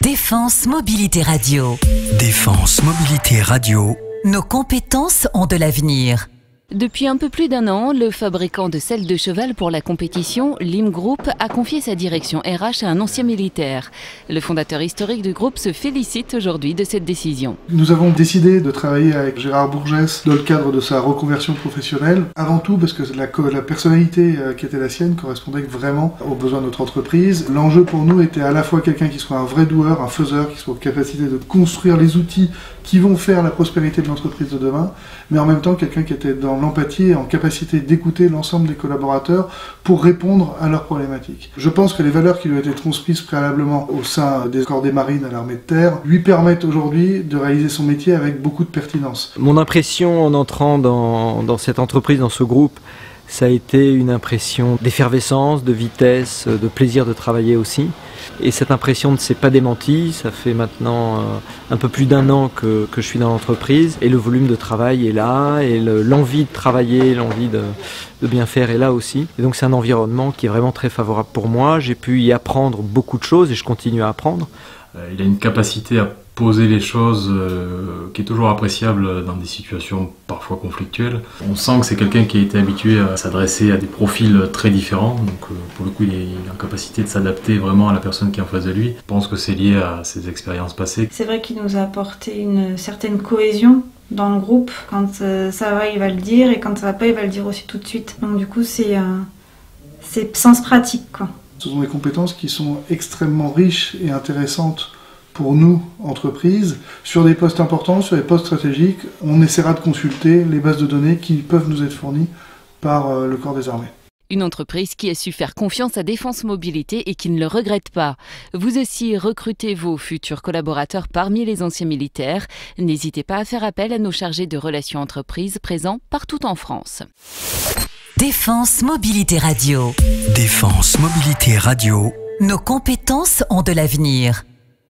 Défense Mobilité Radio. Défense Mobilité Radio. Nos compétences ont de l'avenir. Depuis un peu plus d'un an, le fabricant de selles de cheval pour la compétition, Lim Group, a confié sa direction RH à un ancien militaire. Le fondateur historique du groupe se félicite aujourd'hui de cette décision. Nous avons décidé de travailler avec Gérard Bourgès dans le cadre de sa reconversion professionnelle. Avant tout parce que la personnalité qui était la sienne correspondait vraiment aux besoins de notre entreprise. L'enjeu pour nous était à la fois quelqu'un qui soit un vrai doueur, un faiseur, qui soit en capacité de construire les outils qui vont faire la prospérité de l'entreprise de demain, mais en même temps quelqu'un qui était dans l'empathie et en capacité d'écouter l'ensemble des collaborateurs pour répondre à leurs problématiques. Je pense que les valeurs qui lui ont été transmises préalablement au sein des corps des marines à l'armée de terre lui permettent aujourd'hui de réaliser son métier avec beaucoup de pertinence. Mon impression en entrant dans cette entreprise, dans ce groupe, ça a été une impression d'effervescence, de vitesse, de plaisir de travailler aussi. Et cette impression ne s'est pas démentie, ça fait maintenant un peu plus d'un an que je suis dans l'entreprise et le volume de travail est là et l'envie de travailler, l'envie de bien faire est là aussi. Et donc c'est un environnement qui est vraiment très favorable pour moi, j'ai pu y apprendre beaucoup de choses et je continue à apprendre. Il a une capacité à poser les choses qui est toujours appréciable dans des situations parfois conflictuelles. On sent que c'est quelqu'un qui a été habitué à s'adresser à des profils très différents, donc pour le coup il est en capacité de s'adapter vraiment à la personne qui est en face de lui. Je pense que c'est lié à ses expériences passées. C'est vrai qu'il nous a apporté une certaine cohésion dans le groupe. Quand ça va, il va le dire, et quand ça va pas, il va le dire aussi tout de suite. Donc du coup c'est sens pratique, quoi. Ce sont des compétences qui sont extrêmement riches et intéressantes pour nous, entreprises. Sur des postes importants, sur des postes stratégiques, on essaiera de consulter les bases de données qui peuvent nous être fournies par le corps des armées. Une entreprise qui a su faire confiance à Défense Mobilité et qui ne le regrette pas. Vous aussi, recrutez vos futurs collaborateurs parmi les anciens militaires. N'hésitez pas à faire appel à nos chargés de relations entreprises présents partout en France. Défense Mobilité Radio. Défense Mobilité Radio. Nos compétences ont de l'avenir.